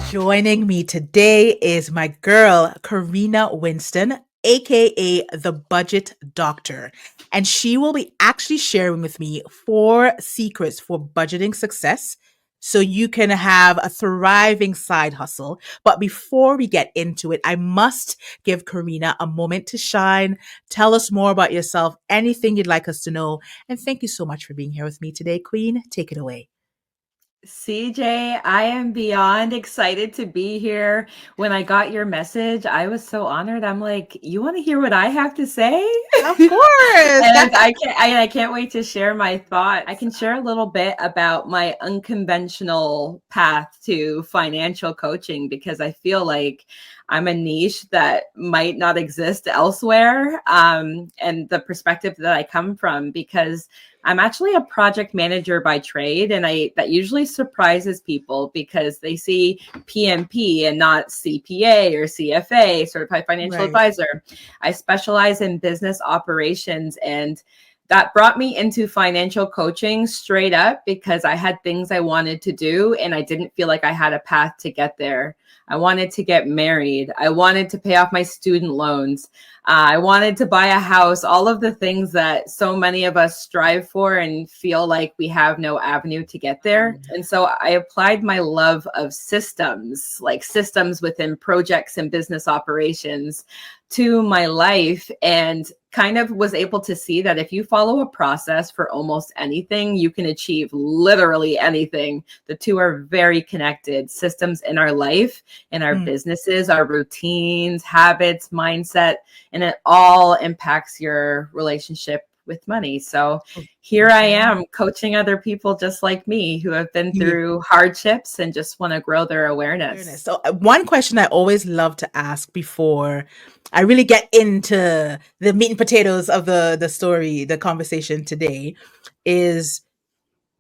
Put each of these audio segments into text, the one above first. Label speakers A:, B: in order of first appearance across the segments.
A: Joining me today is my girl, Karina Winston, aka the Budget Doctor. And she will be actually sharing with me 4 secrets for budgeting success so you can have a thriving side hustle. But before we get into it, I must give Karina a moment to shine. Tell us more about yourself, anything you'd like us to know. And thank you so much for being here with me today, Queen. Take it away.
B: CJ, I am beyond excited to be here. When I got your message, I was so honored. I'm like, you want to hear what I have to say?
A: Of course.
B: And I can't wait to share my thoughts. I can share a little bit about my unconventional path to financial coaching because I feel like I'm a niche that might not exist elsewhere. And the perspective that I come from, because I'm actually a project manager by trade, and that usually surprises people because they see PMP and not CPA or CFA, Certified Financial Advisor. I specialize in business operations, and that brought me into financial coaching straight up because I had things I wanted to do and I didn't feel like I had a path to get there. I wanted to get married. I wanted to pay off my student loans. I wanted to buy a house, all of the things that so many of us strive for and feel like we have no avenue to get there. And so I applied my love of systems, like systems within projects and business operations, to my life, and kind of was able to see that if you follow a process for almost anything, you can achieve literally anything. The two are very connected. Systems in our life, in our businesses, our routines, habits, mindset, and it all impacts your relationship with money. So here I am coaching other people just like me who have been through hardships and just want to grow their awareness.
A: So one question I always love to ask before I really get into the meat and potatoes of the story, the conversation today, is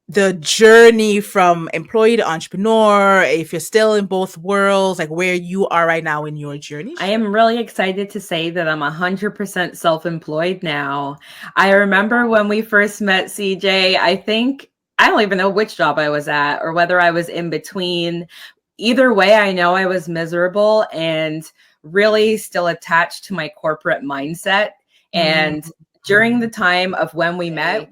A: the journey from employee to entrepreneur, if you're still in both worlds, like where you are right now in your journey.
B: I am really excited to say that I'm 100% self-employed now. I remember when we first met, CJ, I don't even know which job I was at or whether I was in between. Either way, I know I was miserable and really still attached to my corporate mindset. And during the time of when we met,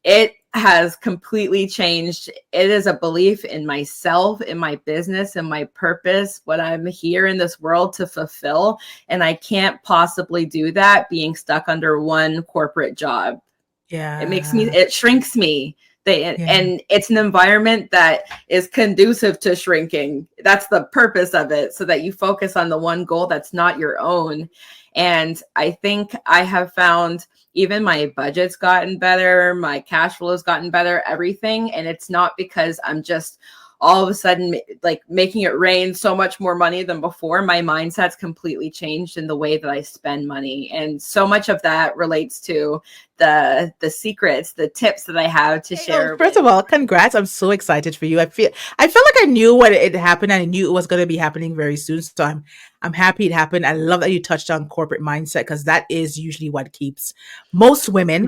B: it has completely changed. It is a belief in myself, in my business, in my purpose, what I'm here in this world to fulfill. And I can't possibly do that being stuck under one corporate job.
A: Yeah.
B: It shrinks me. And it's an environment that is conducive to shrinking. That's the purpose of it, so that you focus on the one goal that's not your own. And I think I have found even my budget's gotten better, my cash flow's gotten better, everything. And it's not because I'm just all of a sudden like making it rain so much more money than before. My mindset's completely changed in the way that I spend money. And so much of that relates to the secrets, the tips that I have to share.
A: First of all, congrats. I'm so excited for you. I feel like I knew when it happened and I knew it was going to be happening very soon. So I'm happy it happened. I love that you touched on corporate mindset because that is usually what keeps most women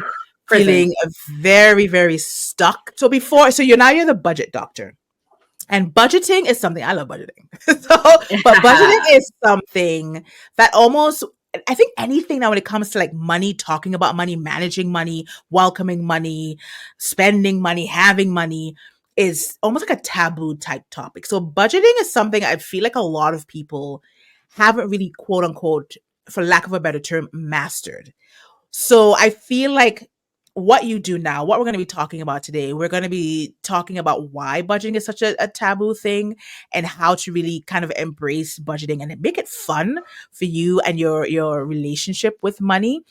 A: feeling very, very stuck. So you're the budget doctor. And budgeting is something I love budgeting. But budgeting is something that almost, I think anything now when it comes to like money, talking about money, managing money, welcoming money, spending money, having money is almost like a taboo type topic. So budgeting is something I feel like a lot of people haven't really, quote unquote, for lack of a better term, mastered. So I feel like what you do now, what we're going to be talking about today, we're going to be talking about why budgeting is such a taboo thing and how to really kind of embrace budgeting and make it fun for you and your relationship with money.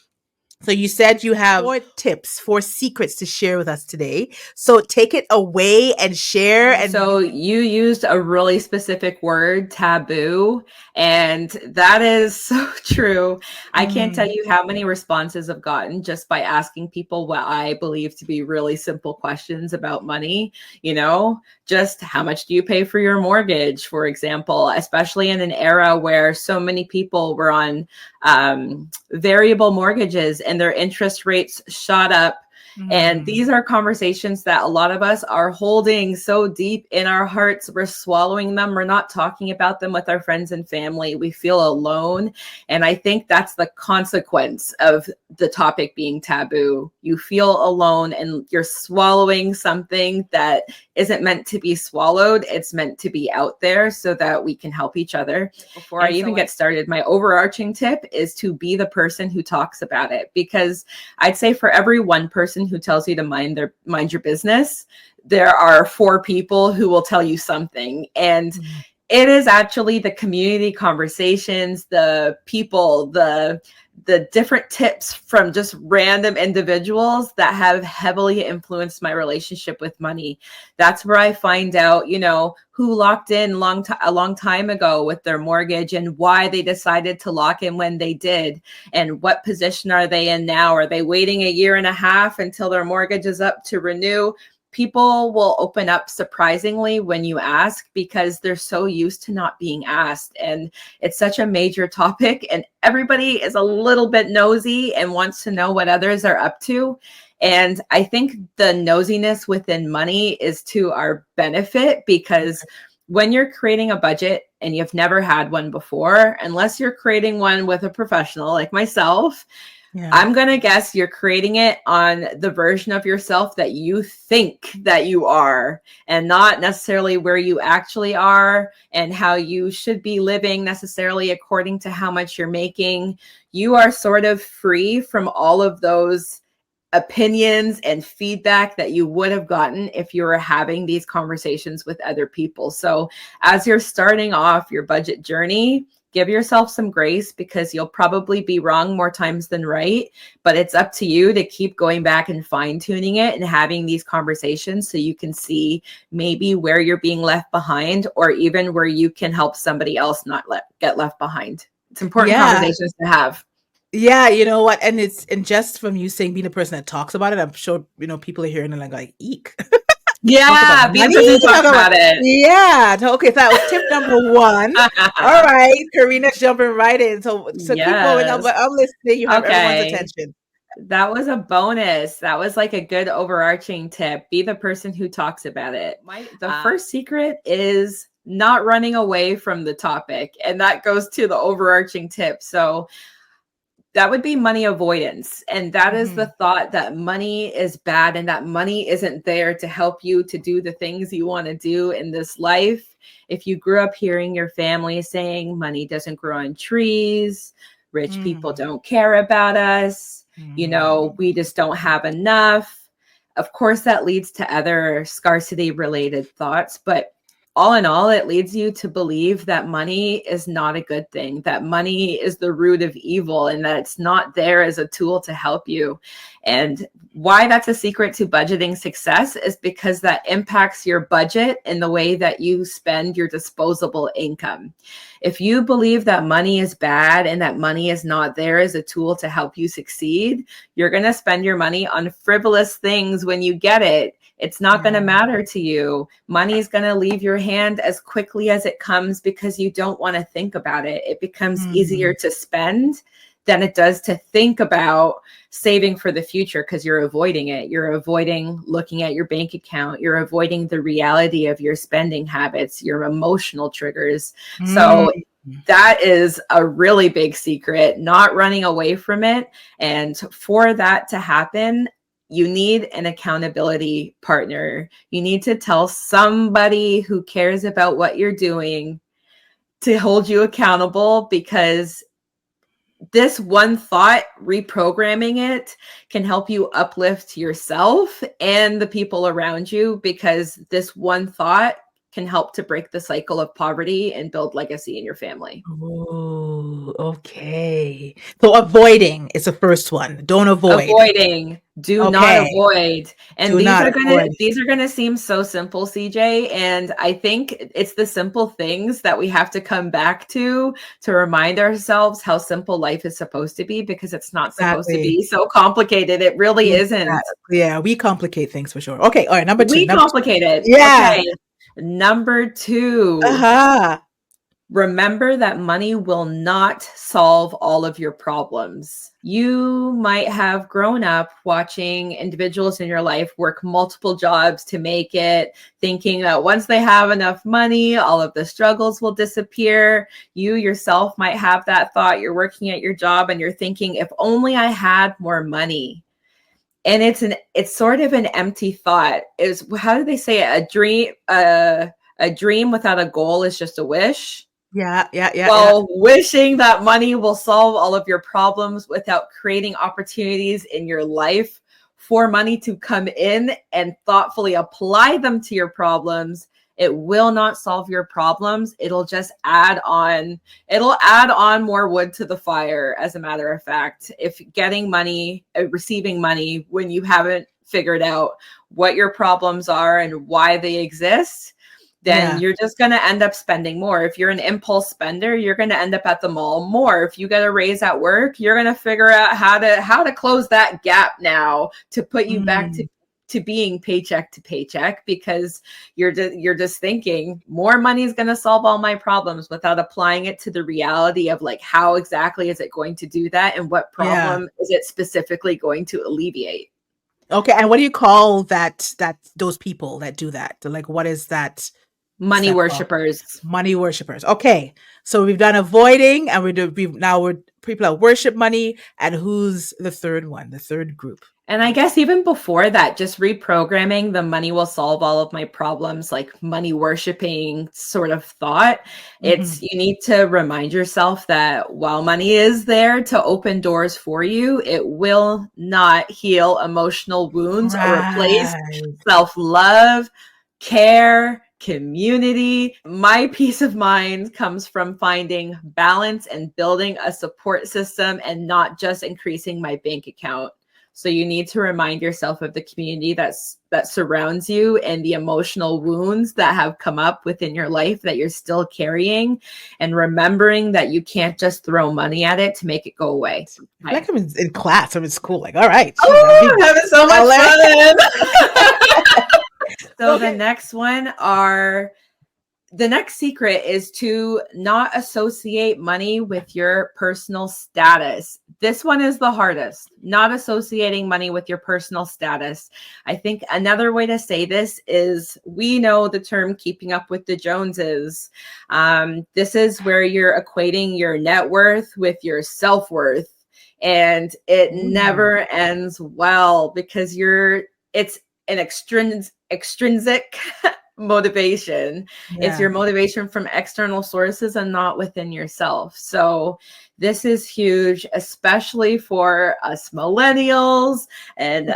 A: So you said you have 4 secrets to share with us today. So take it away and share. And
B: so you used a really specific word, taboo, and that is so true. I can't tell you how many responses I've gotten just by asking people what I believe to be really simple questions about money. You know, just how much do you pay for your mortgage, for example, especially in an era where so many people were on variable mortgages and their interest rates shot up And these are conversations that a lot of us are holding so deep in our hearts. We're swallowing them. We're not talking about them with our friends and family. We feel alone. And I think that's the consequence of the topic being taboo. You feel alone and you're swallowing something that isn't meant to be swallowed. It's meant to be out there so that we can help each other. Before I even get started, my overarching tip is to be the person who talks about it, because I'd say for every one person who tells you to mind your business, there are 4 people who will tell you something. And it is actually the community conversations, the people, the different tips from just random individuals that have heavily influenced my relationship with money. That's where I find out, you know, who locked in a long time ago with their mortgage and why they decided to lock in when they did, and what position are they in now? Are they waiting 1.5 years until their mortgage is up to renew? People will open up surprisingly when you ask, because they're so used to not being asked. And it's such a major topic, and everybody is a little bit nosy and wants to know what others are up to. And I think the nosiness within money is to our benefit, because when you're creating a budget and you've never had one before, unless you're creating one with a professional like myself, I'm going to guess you're creating it on the version of yourself that you think that you are, and not necessarily where you actually are and how you should be living necessarily according to how much you're making. You are sort of free from all of those opinions and feedback that you would have gotten if you were having these conversations with other people. So as you're starting off your budget journey, give yourself some grace, because you'll probably be wrong more times than right, but it's up to you to keep going back and fine tuning it and having these conversations so you can see maybe where you're being left behind, or even where you can help somebody else not get left behind. It's important conversations to have.
A: Yeah, you know what? And just from you saying being a person that talks about it, I'm sure, you know, people are hearing and like, eek.
B: Yeah, be the person who talks about it.
A: Yeah. Okay, so that was tip number 1. All right, Karina's jumping right in. So keep going. I'm listening. You have everyone's attention.
B: That was a bonus. That was like a good overarching tip. Be the person who talks about it. The first secret is not running away from the topic, and that goes to the overarching tip. So that would be money avoidance. And that is the thought that money is bad and that money isn't there to help you to do the things you want to do in this life. If you grew up hearing your family saying money doesn't grow on trees, rich people don't care about us, you know, we just don't have enough. Of course, that leads to other scarcity related thoughts, but all in all, it leads you to believe that money is not a good thing, that money is the root of evil, and that it's not there as a tool to help you. And why that's a secret to budgeting success is because that impacts your budget in the way that you spend your disposable income. If you believe that money is bad and that money is not there as a tool to help you succeed, you're going to spend your money on frivolous things when you get it. It's not going to matter to you. Money is going to leave your hand as quickly as it comes because you don't want to think about it. It becomes easier to spend than it does to think about saving for the future, because you're avoiding it. You're avoiding looking at your bank account. You're avoiding the reality of your spending habits, your emotional triggers. So that is a really big secret, not running away from it. And for that to happen, you need an accountability partner. You need to tell somebody who cares about what you're doing to hold you accountable, because this one thought, reprogramming it, can help you uplift yourself and the people around you, because this one thought can help to break the cycle of poverty and build legacy in your family.
A: Oh, okay. So avoiding is the first one. Don't avoid.
B: Avoiding. Do not avoid. And
A: Do
B: these
A: not
B: are
A: avoid.
B: gonna seem so simple, CJ. And I think it's the simple things that we have to come back to remind ourselves how simple life is supposed to be, because it's not supposed to be so complicated. It really isn't.
A: Yeah, we complicate things for sure. Okay, all right, number 2.
B: We complicate it.
A: Yeah.
B: Okay. Number 2. Remember that money will not solve all of your problems. You might have grown up watching individuals in your life work multiple jobs to make it, thinking that once they have enough money, all of the struggles will disappear. You yourself might have that thought. You're working at your job and you're thinking, if only I had more money. And it's sort of an empty thought. Is, how do they say it? A dream without a goal is just a wish.
A: Yeah.
B: Well, wishing that money will solve all of your problems without creating opportunities in your life for money to come in and thoughtfully apply them to your problems, it will not solve your problems. It'll just add on more wood to the fire, as a matter of fact. If getting money, receiving money when you haven't figured out what your problems are and why they exist, then you're just going to end up spending more. If you're an impulse spender, you're going to end up at the mall more. If you get a raise at work, you're going to figure out how to close that gap now to put you back to being paycheck to paycheck, because you're just thinking more money is going to solve all my problems without applying it to the reality of like, how exactly is it going to do that, and what problem is it specifically going to alleviate?
A: Okay, and what do you call that those people that do that? Like, what is that?
B: Money worshippers.
A: Money worshippers. Okay, so we've done avoiding, and we're people that worship money. And who's the third one? The third group.
B: And I guess even before that, just reprogramming the money will solve all of my problems, like money worshiping sort of thought. It's, you need to remind yourself that while money is there to open doors for you, it will not heal emotional wounds or replace self-love, care, community. My peace of mind comes from finding balance and building a support system, and not just increasing my bank account. So you need to remind yourself of the community that surrounds you, and the emotional wounds that have come up within your life that you're still carrying, and remembering that you can't just throw money at it to make it go away.
A: I feel like I'm in class. I'm in school. Like, all right.
B: Oh, I'm having so much fun. So the next secret is to not associate money with your personal status. This one is the hardest, not associating money with your personal status. I think another way to say this is, we know the term keeping up with the Joneses. This is where you're equating your net worth with your self-worth. And it never ends well, because it's an extrinsic motivation. It's your motivation from external sources and not within yourself. So this is huge, especially for us millennials and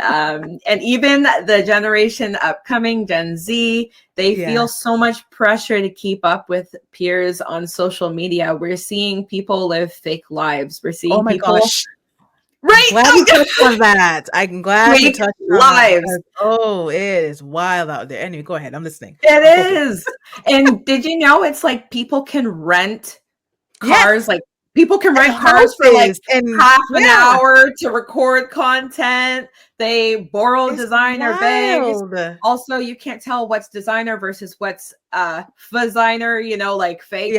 B: even the generation upcoming, Gen Z. They feel so much pressure to keep up with peers on social media. We're seeing people live fake lives. We're seeing people.
A: Gosh.
B: Right.
A: I'm glad you touched on that. I'm glad you touched on
B: lives.
A: That. Oh, it is wild out there. Anyway, go ahead. I'm listening.
B: It is. And did you know it's like people can rent cars? Like people can rent cars for like half an hour to record content. They borrow designer bags. Also, you can't tell what's designer versus what's designer, like fake.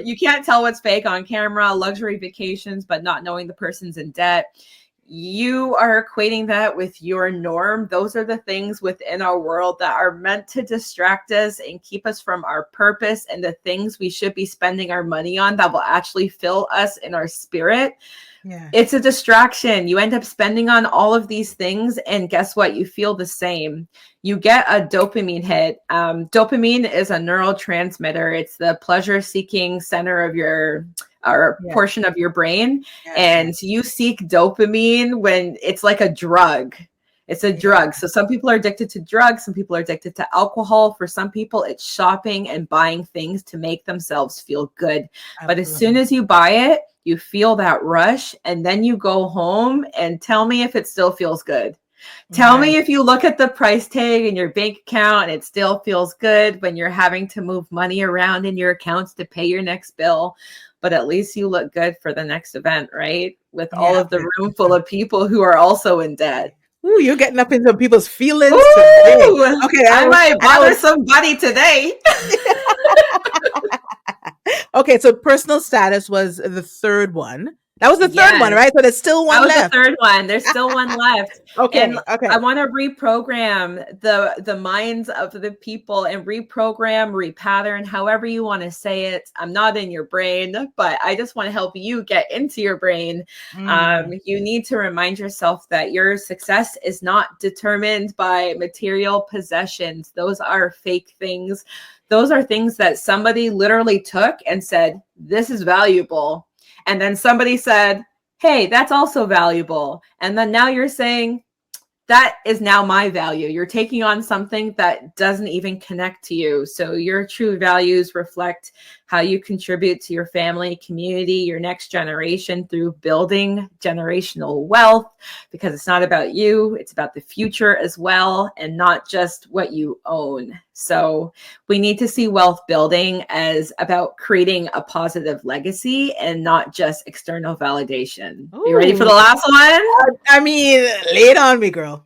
B: You can't tell what's fake on camera. Luxury vacations, but not knowing the person's in debt. You are equating that with your norm. Those are the things within our world that are meant to distract us and keep us from our purpose and the things we should be spending our money on that will actually fill us in our spirit. It's a distraction. You end up spending on all of these things, and guess what? You feel the same. You get a dopamine hit. Dopamine is a neurotransmitter. It's the pleasure-seeking center of your portion of your brain. And you seek dopamine when it's like a drug. It's a drug. So some people are addicted to drugs. Some people are addicted to alcohol. For some people, it's shopping and buying things to make themselves feel good. But as soon as you buy it, you feel that rush, and then you go home and tell me if it still feels good. Tell me if you look at the price tag in your bank account and it still feels good when you're having to move money around in your accounts to pay your next bill. But at least you look good for the next event, right? With all of the room full of people who are also in debt.
A: Ooh, you're getting up into people's feelings
B: today.
A: Okay,
B: I might bother somebody today.
A: Okay, so personal status was the third one. That was the third one,
B: Yes.
A: right? So there's still
B: That
A: one
B: was the
A: left.
B: third one. There's still one left. And
A: Okay, okay.
B: I want to reprogram the minds of the people and reprogram, repattern, however you want to say it. I'm not in your brain, but I just want to help you get into your brain. You need to remind yourself that your success is not determined by material possessions. Those are fake things. Those are things that somebody literally took and said, this is valuable. And then somebody said, hey, that's also valuable. And then now you're saying, that is now my value. You're taking on something that doesn't even connect to you. So your true values reflect how you contribute to your family, community, your next generation through building generational wealth, because it's not about you, it's about the future as well, and not just what you own. So we need to see wealth building as about creating a positive legacy and not just external validation.
A: Ooh.
B: You ready for the last one?
A: I mean, lay it on me, girl.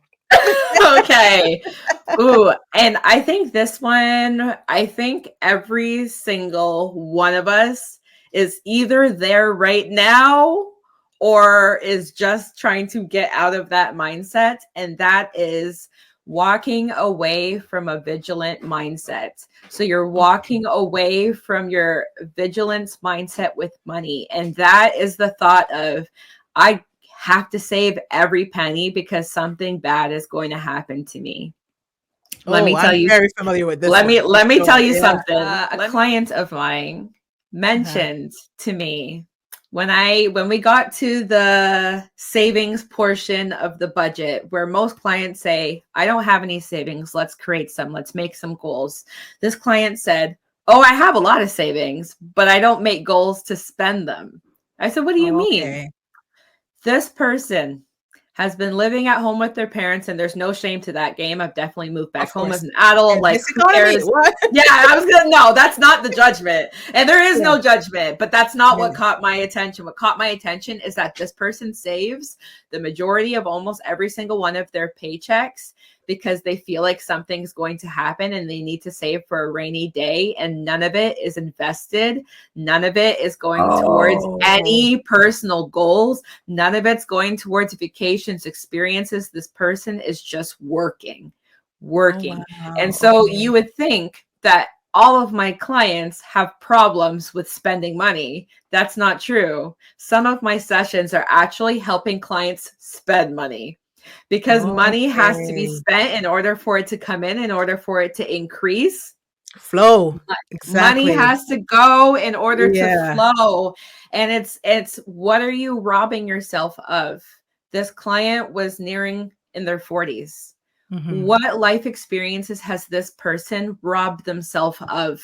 B: Okay. Ooh, and I think this one, I think every single one of us is either there right now or is just trying to get out of that mindset. And that is walking away from a vigilant mindset. So you're walking away from your vigilance mindset with money. And that is the thought of, I have to save every penny because something bad is going to happen to me. Let me tell
A: I'm
B: you.
A: very familiar with this
B: Let
A: one.
B: me tell you
A: Yeah.
B: something. A client of mine mentioned to me when we got to the savings portion of the budget, where most clients say, I don't have any savings, let's create some, let's make some goals. This client said, oh, I have a lot of savings, but I don't make goals to spend them. I said, what do you mean? This person has been living at home with their parents, and there's no shame to that game. I've definitely moved back home as an adult.
A: And
B: like, who cares?
A: What?
B: Yeah, I was gonna, no, that's not the judgment. And there is no judgment, but that's not what caught my attention. What caught my attention is that this person saves the majority of almost every single one of their paychecks because they feel like something's going to happen and they need to save for a rainy day, and none of it is invested. None of it is going towards any personal goals. None of it's going towards vacations, experiences. This person is just working. And so you would think that all of my clients have problems with spending money. That's not true. Some of my sessions are actually helping clients spend money, because money has to be spent in order for it to come in order for it to increase.
A: Flow. Exactly.
B: Money has to go in order to flow. And it's what are you robbing yourself of? This client was nearing in their 40s. What life experiences has this person robbed themselves of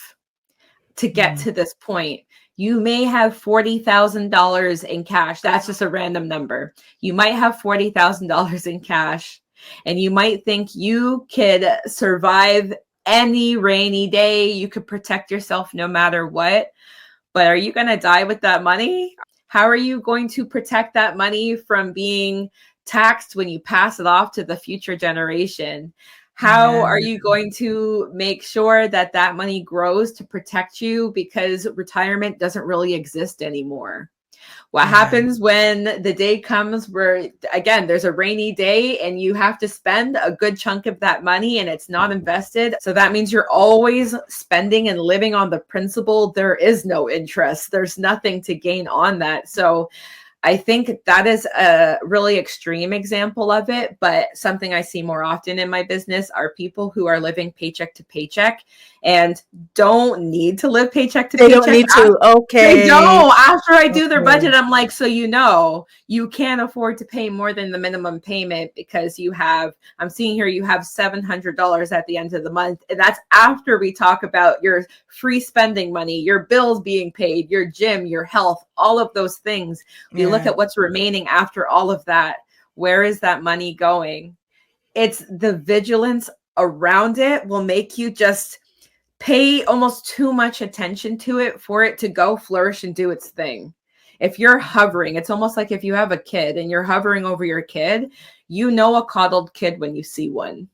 B: to get to this point? You may have $40,000 in cash. That's just a random number. You might have $40,000 in cash, and you might think you could survive any rainy day. You could protect yourself no matter what. But are you going to die with that money? How are you going to protect that money from being taxed when you pass it off to the future generation? How are you going to make sure that that money grows to protect you, because retirement doesn't really exist anymore? What happens when the day comes where, again, there's a rainy day and you have to spend a good chunk of that money and it's not invested? So that means you're always spending and living on the principle. There is no interest. There's nothing to gain on that. So I think that is a really extreme example of it, but something I see more often in my business are people who are living paycheck to paycheck and don't need to live paycheck to paycheck.
A: They don't need to. Okay.
B: They don't. After I do their budget, I'm like, so you can't afford to pay more than the minimum payment because I'm seeing here you have $700 at the end of the month. And that's after we talk about your free spending money, your bills being paid, your gym, your health, all of those things. We look at what's remaining after all of that. Where is that money going? It's the vigilance around it will make you just pay almost too much attention to it for it to go flourish and do its thing. If you're hovering, it's almost like if you have a kid and you're hovering over your kid, you know a coddled kid when you see one.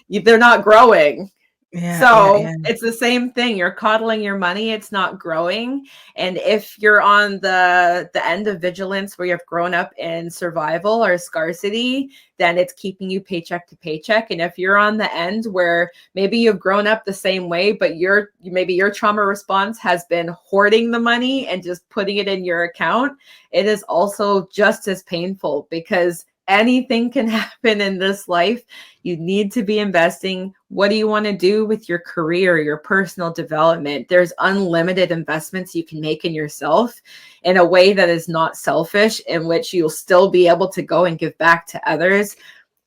B: They're not growing.
A: Yeah, yeah,
B: So
A: yeah.
B: it's the same thing. You're coddling your money. It's not growing. And if you're on the end of vigilance where you've grown up in survival or scarcity, then it's keeping you paycheck to paycheck. And if you're on the end where maybe you've grown up the same way, but maybe your trauma response has been hoarding the money and just putting it in your account, it is also just as painful, because anything can happen in this life. You need to be investing. What do you want to do with your career, your personal development? There's unlimited investments you can make in yourself in a way that is not selfish, in which you'll still be able to go and give back to others.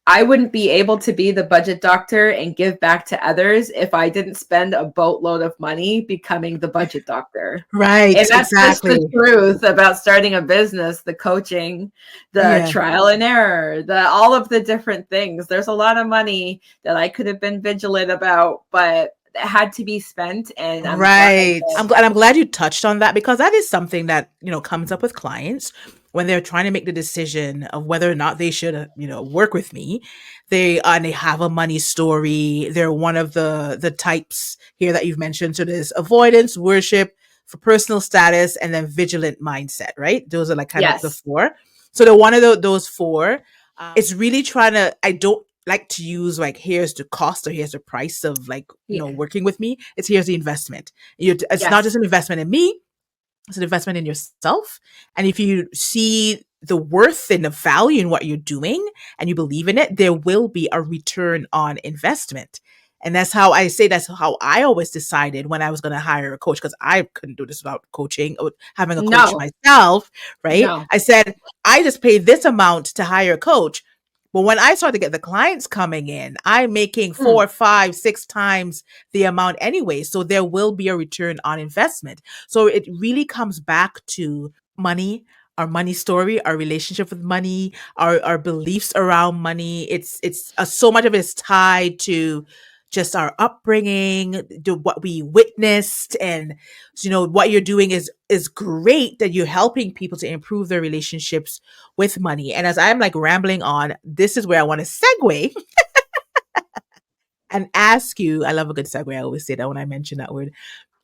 B: I wouldn't be able to be the budget doctor and give back to others if I didn't spend a boatload of money becoming the budget doctor.
A: Right,
B: And that's just the
A: exactly.
B: truth about starting a business, the coaching, the
A: Yeah.
B: trial and error, all of the different things. There's a lot of money that I could have been vigilant about, but it had to be spent, and I'm glad I
A: Right.
B: did.
A: I'm glad you touched on that, because that is something that, comes up with clients when they're trying to make the decision of whether or not they should, work with me. And they have a money story. They're one of the types here that you've mentioned. So there's avoidance, worship, for personal status, and then vigilant mindset, right? Those are like kind of the
B: Yes.
A: four. So they're one of those four. It's really trying to, I don't like to use like, here's the cost or here's the price of like,
B: Yeah.
A: working with me. It's here's the investment. It's not
B: Yes.
A: just an investment in me, it's an investment in yourself. And if you see the worth and the value in what you're doing and you believe in it, there will be a return on investment. And that's how I always decided when I was going to hire a coach, because I couldn't do this without coaching or having a coach
B: No,
A: myself, right?
B: no.
A: I said, I just paid this amount to hire a coach. But when I start to get the clients coming in, I'm making
B: Mm.
A: 4, 5, 6 times the amount anyway. So there will be a return on investment. So it really comes back to money, our money story, our relationship with money, our beliefs around money. It's so much of it is tied to just our upbringing, to what we witnessed, and what you're doing is great, that you're helping people to improve their relationships with money. And as I'm like rambling on, this is where I want to segue and ask you. I love a good segue. I always say that when I mention that word,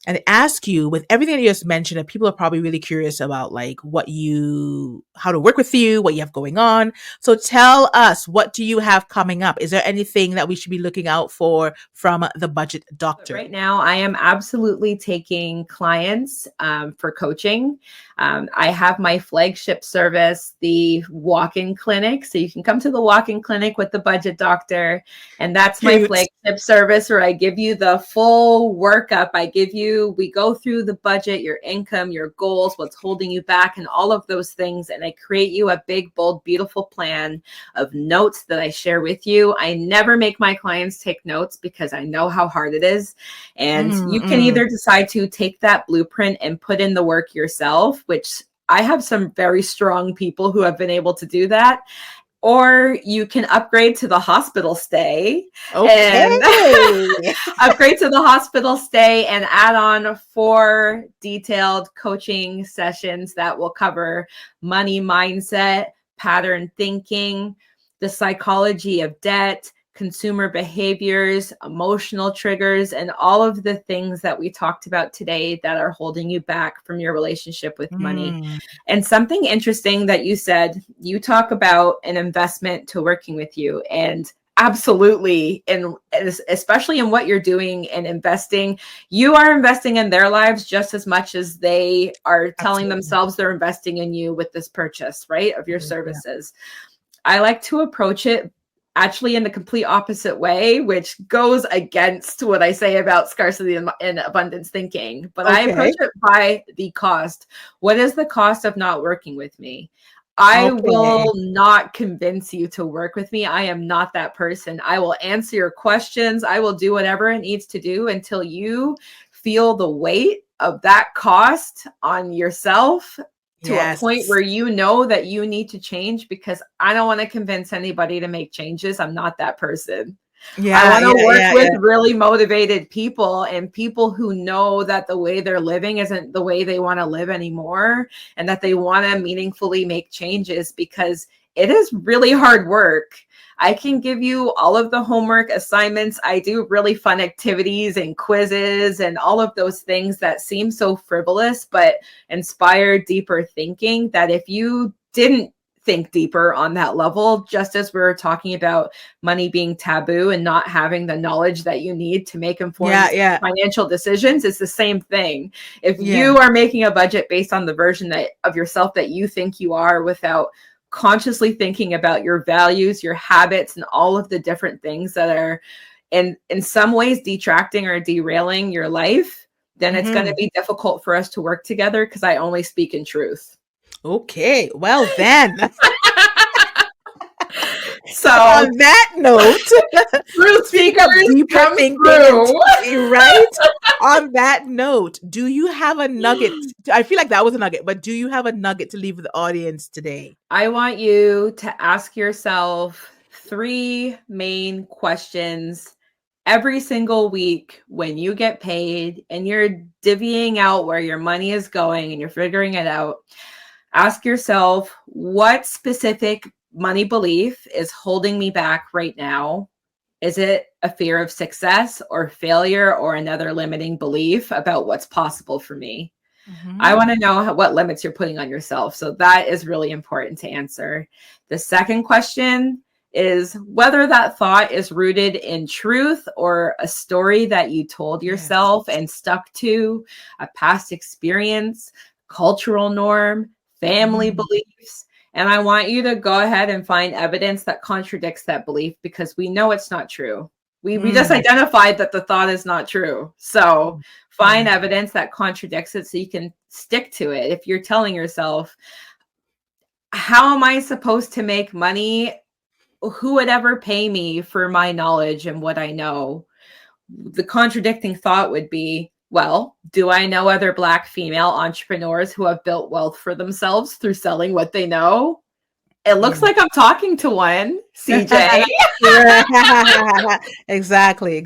A: and ask you, with everything that you just mentioned, that people are probably really curious about, like how to work with you, what you have going on. So tell us, what do you have coming up? Is there anything that we should be looking out for from the budget
B: But
A: doctor?
B: right now, I am absolutely taking clients for coaching. I have my flagship service, the walk-in clinic. So you can come to the walk-in clinic with the budget doctor. And that's my
A: Cute.
B: flagship service, where I give you the full workup. We go through the budget, your income, your goals, what's holding you back, and all of those things. And I create you a big, bold, beautiful plan of notes that I share with you. I never make my clients take notes because I know how hard it is. And you can
A: Mm-mm.
B: either decide to take that blueprint and put in the work yourself, which I have some very strong people who have been able to do that, or you can upgrade to the hospital stay and
A: Okay.
B: upgrade to the hospital stay and add on 4 detailed coaching sessions that will cover money mindset, pattern thinking, the psychology of debt, consumer behaviors, emotional triggers, and all of the things that we talked about today that are holding you back from your relationship with money.
A: Mm,
B: And something interesting that you said, you talk about an investment to working with you. And absolutely, and especially in what you're doing and investing, you are investing in their lives just as much as they are telling
A: absolutely.
B: themselves they're investing in you with this purchase, right, of your
A: Yeah.
B: services. I like to approach it actually in the complete opposite way, which goes against what I say about scarcity and abundance thinking. But I approach
A: Okay.
B: it by the cost. What is the cost of not working with me? I
A: Okay.
B: will not convince you to work with me. I am not that person. I will answer your questions. I will do whatever it needs to do until you feel the weight of that cost on yourself, to a point
A: Yes.
B: where you know that you need to change, because I don't want to convince anybody to make changes. I'm not that person. I
A: Yeah,
B: want to
A: yeah,
B: work
A: yeah,
B: with
A: yeah.
B: really motivated people, and people who know that the way they're living isn't the way they want to live anymore, and that they want to meaningfully make changes, because it is really hard work. I can give you all of the homework assignments. I do really fun activities and quizzes and all of those things that seem so frivolous, but inspire deeper thinking, that if you didn't think deeper on that level, just as we were talking about money being taboo and not having the knowledge that you need to make informed financial decisions, it's the same thing. If you are making a budget based on the version of yourself that you think you are, without consciously thinking about your values, your habits, and all of the different things that are in some ways detracting or derailing your life, then it's going to be difficult for us to work together, because I only speak in truth.
A: Okay, well then.
B: So
A: on that note, speaking of deeper thinking, right? On that note, do you have a nugget? I feel like that was a nugget, but do you have a nugget to leave with the audience today?
B: I want you to ask yourself 3 main questions every single week when you get paid and you're divvying out where your money is going and you're figuring it out. Ask yourself, what specific money belief is holding me back right now? Is it a fear of success or failure, or another limiting belief about what's possible for me? I want to know what limits you're putting on yourself. So that is really important to answer. The second question is whether that thought is rooted in truth or a story that you told yourself and stuck to, a past experience, cultural norm, family beliefs. And I want you to go ahead and find evidence that contradicts that belief, because we know it's not true. We just identified that the thought is not true. So find evidence that contradicts it so you can stick to it. If you're telling yourself, how am I supposed to make money? Who would ever pay me for my knowledge and what I know? The contradicting thought would be, well, do I know other Black female entrepreneurs who have built wealth for themselves through selling what they know? It looks like I'm talking to one, CJ.
A: Exactly.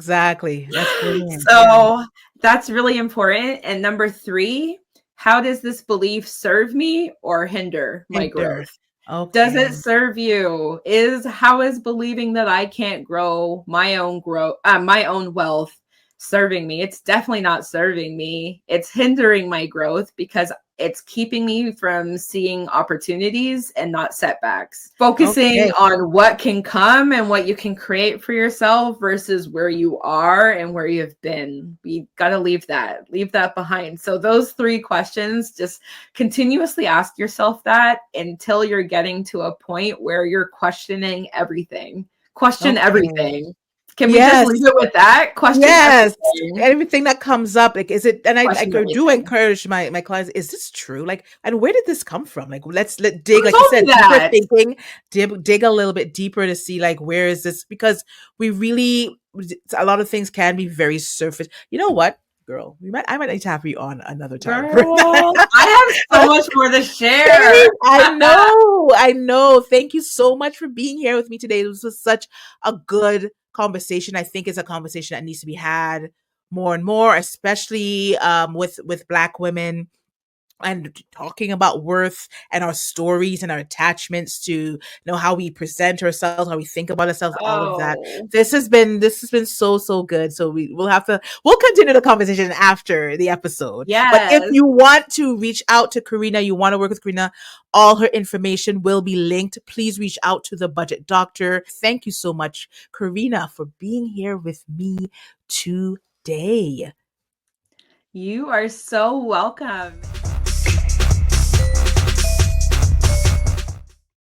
A: That's brilliant.
B: So that's really important. And number 3, how does this belief serve me or hinder my growth? Okay. Does it serve you? How is believing that I can't grow my own wealth serving me? It's definitely not serving me. It's hindering my growth, because it's keeping me from seeing opportunities and not setbacks. Focusing on what can come and what you can create for yourself versus where you are and where you've been. We got to leave that behind. So those 3 questions, just continuously ask yourself that until you're getting to a point where you're questioning everything. Question everything. Can we just leave it with that? Question
A: everything that comes up. Like, is it? And I do encourage my clients. Is this true? Like, and where did this come from? Like, let's dig. Like you said, deeper thinking. Dig a little bit deeper to see, like, where is this? Because we really, a lot of things can be very surface. You know what, girl? I might need to have you on another time.
B: Girl, I have so much more to share.
A: I know. Thank you so much for being here with me today. This was such a good conversation. I think it's a conversation that needs to be had more and more, especially with Black women, and talking about worth and our stories and our attachments to how we present ourselves, how we think about ourselves, all of that. This has been so good. So we'll continue the conversation after the episode. But if you want to reach out to Karina, you want to work with Karina, all her information will be linked. Please reach out to the Budget Doctor. Thank you so much, Karina, for being here with me today.
B: You are so welcome.